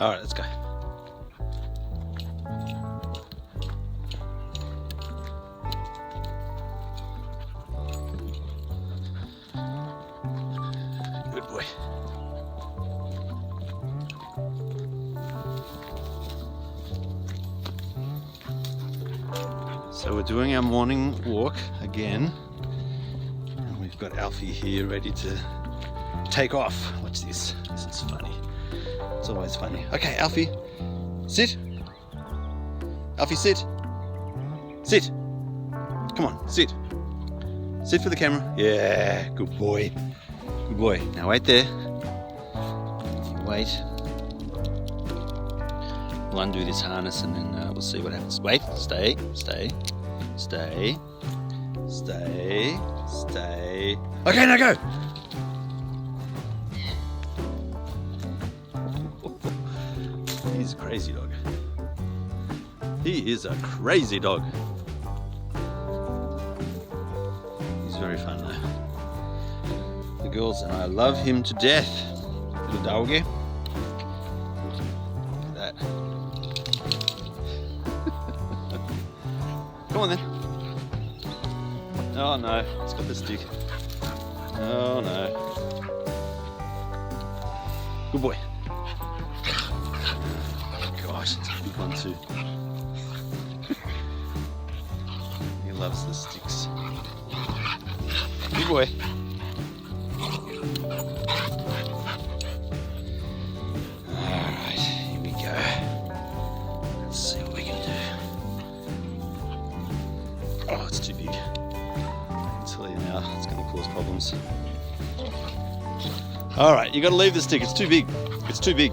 All right, let's go. Good boy. So we're doing our morning walk again, and we've got Alfie here ready to take off. Watch this. This is funny. It's always funny. Okay, Alfie, sit. Alfie, sit. Sit. Come on, sit. Sit for the camera. Yeah, good boy. Good boy. Now wait there. Wait. We'll undo this harness and then we'll see what happens. Wait, stay, stay, stay, stay, stay. Okay, now go. He's a crazy dog. He is a crazy dog. He's very fun though. The girls and I love him to death. Little doggy. Look at that. Come on then. Oh no, it's got the stick. Oh no. Good boy. Gosh, it's a big one too. He loves the sticks. Good boy. Alright, here we go. Let's see what we can do. Oh, it's too big. I can tell you now, it's going to cause problems. Alright, you got to leave the stick, it's too big. It's too big.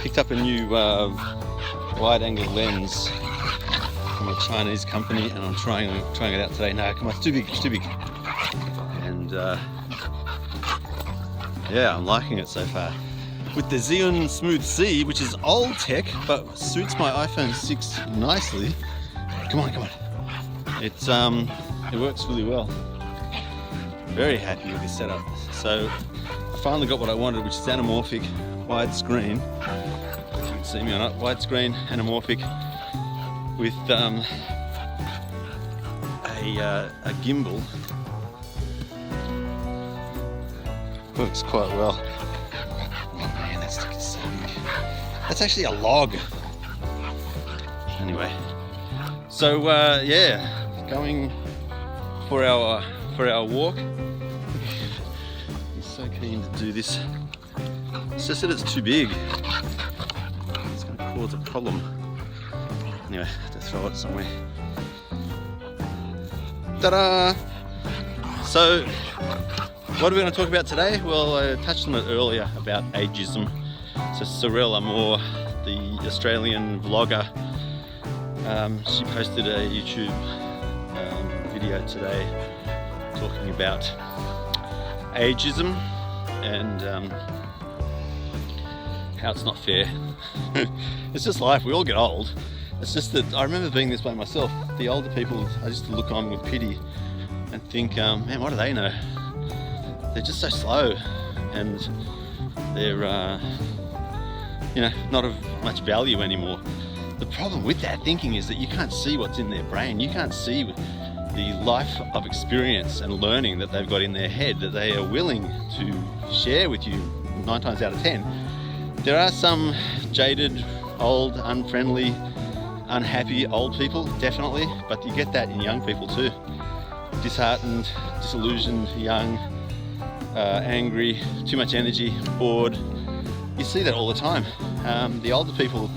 Picked up a new wide-angle lens from a Chinese company, and I'm trying it out today. No, come on, it's too big, it's too big. And yeah, I'm liking it so far. With the Xeon Smooth C, which is old tech, but suits my iPhone 6 nicely. Come on, come on. It works really well. Very happy with this setup. So I finally got what I wanted, which is anamorphic widescreen. If you can see me or not, widescreen anamorphic with a gimbal. Works quite well. Oh man, that stick is so big. That's actually a log. Anyway, so yeah, going for our walk. I'm so keen to do this. It's just that it's too big. It's going to cause a problem. Anyway, I have to throw it somewhere. Ta-da! So, what are we going to talk about today? Well, I touched on it earlier about ageism. So Sorel Amour, the Australian vlogger, she posted a YouTube video today talking about ageism and how it's not fair. It's just life, we all get old. It's just that I remember being this way myself. The older people, I used to look on with pity and think, man, what do they know? They're just so slow, and they're not of much value anymore. The problem with that thinking is that you can't see what's in their brain. You can't see the life of experience and learning that they've got in their head that they are willing to share with you 9 times out of 10. There are some jaded, old, unfriendly, unhappy old people, definitely, but you get that in young people too. Disheartened, disillusioned, young, angry, too much energy, bored. You see that all the time. The older people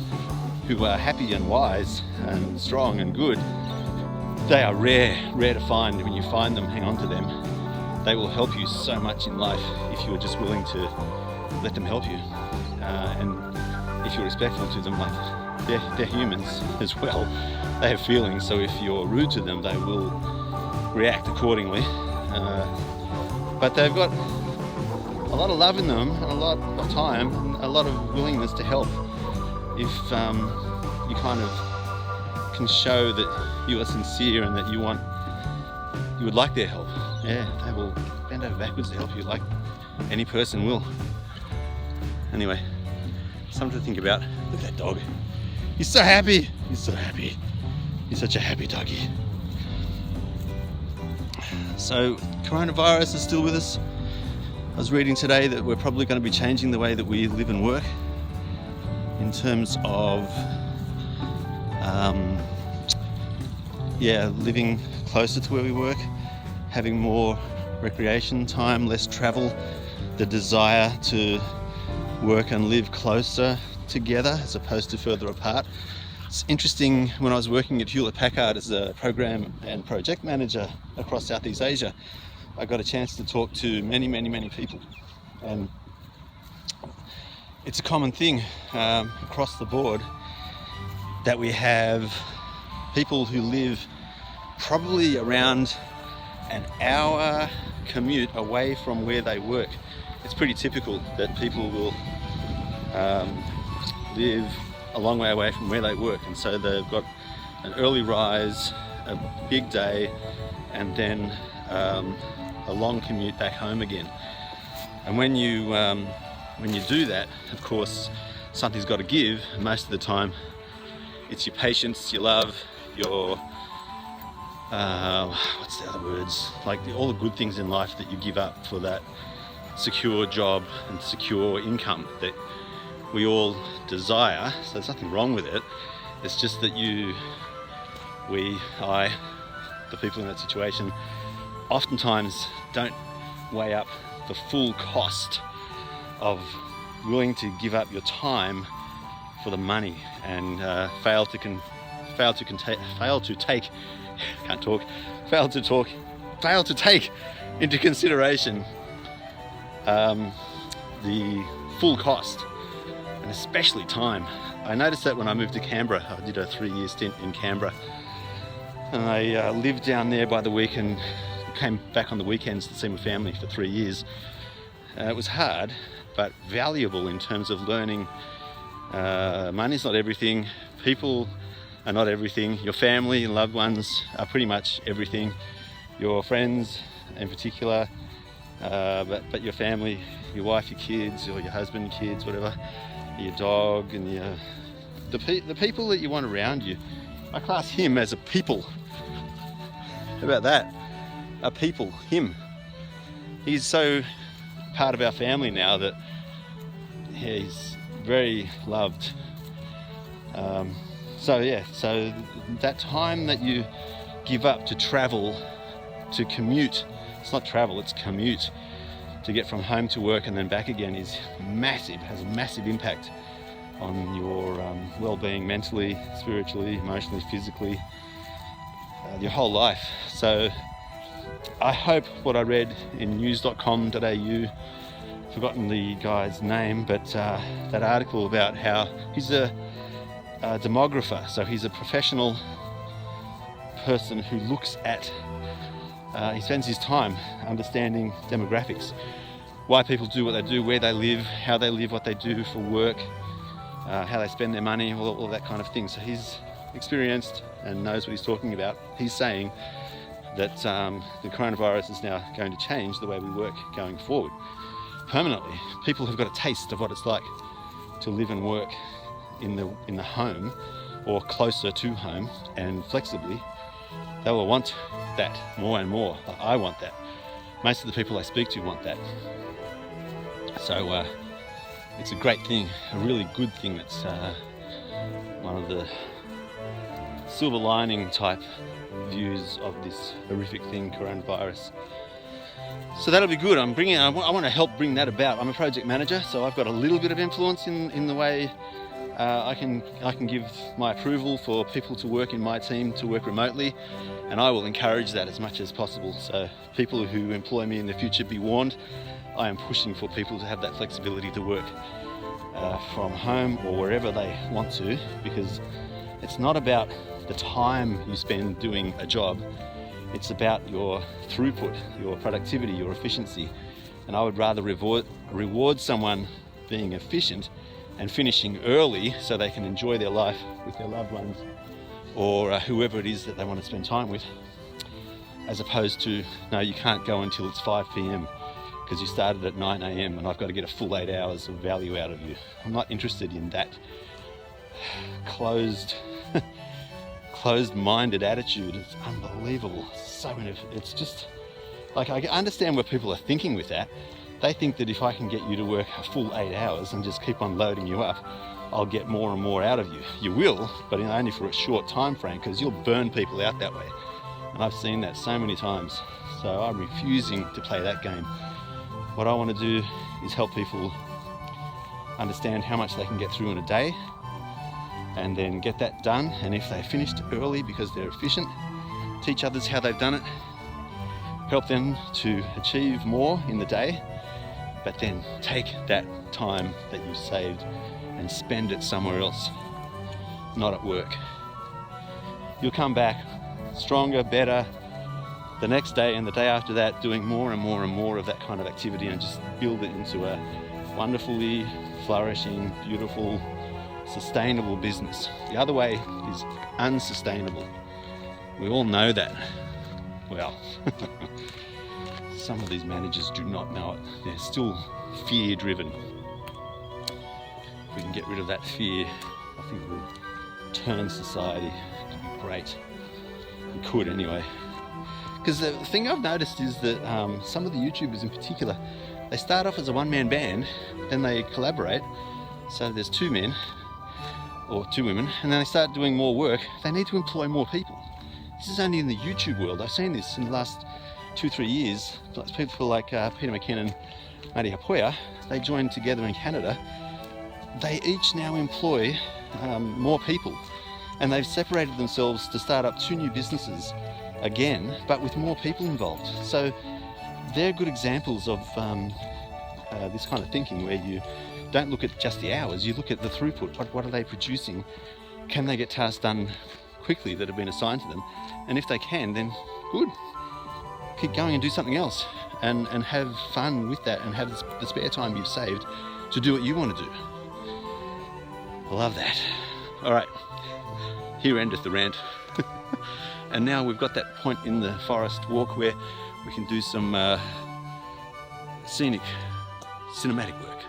who are happy and wise and strong and good, they are rare to find. When you find them, hang on to them. They will help you so much in life if you are just willing to let them help you. And if you're respectful to them, like they're humans as well. They have feelings, so if you're rude to them, they will react accordingly. But they've got a lot of love in them, and a lot of time, and a lot of willingness to help. If you kind of can show that you are sincere and that you would like their help, Yeah, they will bend over backwards to help you, like any person will. Anyway, something to think about. Look at that dog. He's so happy. He's so happy. He's such a happy doggy. So, coronavirus is still with us. I was reading today that we're probably going to be changing the way that we live and work in terms of living closer to where we work, having more recreation time, less travel, the desire to work and live closer together as opposed to further apart. It's interesting, when I was working at Hewlett-Packard as a program and project manager across Southeast Asia, I got a chance to talk to many people, and it's a common thing across the board that we have people who live probably around an hour commute away from where they work. It's pretty typical that people will live a long way away from where they work, and so they've got an early rise, a big day, and then a long commute back home again. And when you do that, of course, something's got to give. Most of the time, it's your patience, your love, your what's the other words? Like all the good things in life that you give up for that secure job and secure income that we all desire. So there's nothing wrong with it. It's just that the people in that situation, oftentimes don't weigh up the full cost of willing to give up your time for the money, and fail to take into consideration the full cost, and especially time. I noticed that when I moved to Canberra. I did a 3-year stint in Canberra, and I lived down there by the week and came back on the weekends to see my family for 3 years. It was hard, but valuable in terms of learning. Money's not everything, people are not everything, your family and loved ones are pretty much everything, your friends in particular, but your family, your wife, your kids, or your husband, kids, whatever, your dog, and the people that you want around you. I class him as a people. How about that? A people, him. He's so part of our family now that he's very loved. So that time that you give up to travel, to commute, it's not travel, it's commute, to get from home to work and then back again, is massive, has a massive impact on your well-being, mentally, spiritually, emotionally, physically, your whole life. So I hope what I read in news.com.au, forgotten the guy's name, but that article about how he's a demographer, so he's a professional person who looks at, he spends his time understanding demographics, why people do what they do, where they live, how they live, what they do for work, how they spend their money, all that kind of thing. So he's experienced and knows what he's talking about. He's saying that the coronavirus is now going to change the way we work going forward permanently. People have got a taste of what it's like to live and work in the home, or closer to home, and flexibly. They will want that more and more. I want that. Most of the people I speak to want that. So it's a great thing, a really good thing. That's one of the silver lining type views of this horrific thing, coronavirus. So that'll be good. I want to help bring that about. I'm a project manager, so I've got a little bit of influence in the way I can give my approval for people to work in my team, to work remotely, and I will encourage that as much as possible. So people who employ me in the future, be warned, I am pushing for people to have that flexibility to work from home or wherever they want to, because it's not about the time you spend doing a job, it's about your throughput, your productivity, your efficiency. And I would rather reward someone being efficient and finishing early so they can enjoy their life with their loved ones, or whoever it is that they want to spend time with, as opposed to, no, you can't go until it's 5 p.m. because you started at 9 a.m. and I've got to get a full 8 hours of value out of you. I'm not interested in that closed-minded attitude. It's unbelievable. It's just like, I understand what people are thinking with that. They think that if I can get you to work a full 8 hours and just keep on loading you up, I'll get more and more out of you. You will, but only for a short time frame, because you'll burn people out that way. And I've seen that so many times. So I'm refusing to play that game. What I want to do is help people understand how much they can get through in a day, and then get that done. And if they finished early because they're efficient, teach others how they've done it, help them to achieve more in the day, but then take that time that you saved and spend it somewhere else, not at work. You'll come back stronger, better, the next day and the day after that, doing more and more and more of that kind of activity, and just build it into a wonderfully flourishing, beautiful, sustainable business. The other way is unsustainable. We all know that. Well, some of these managers do not know it. They're still fear-driven. If we can get rid of that fear, I think we'll turn society to be great. We could anyway. Because the thing I've noticed is that some of the YouTubers in particular, they start off as a one-man band, then they collaborate. So there's 2 men or 2 women, and then they start doing more work. They need to employ more people. This is only in the YouTube world. I've seen this in the last 2-3 years. People like Peter McKinnon, Matty Hapoya, they joined together in Canada. They each now employ more people, and they've separated themselves to start up 2 new businesses again, but with more people involved. So they're good examples of this kind of thinking, where you don't look at just the hours, you look at the throughput. What are they producing? Can they get tasks done quickly that have been assigned to them? And if they can, then good. Keep going and do something else, and have fun with that, and have the spare time you've saved to do what you want to do. I love that. All right, here endeth the rant. And now we've got that point in the forest walk where we can do some scenic, cinematic work.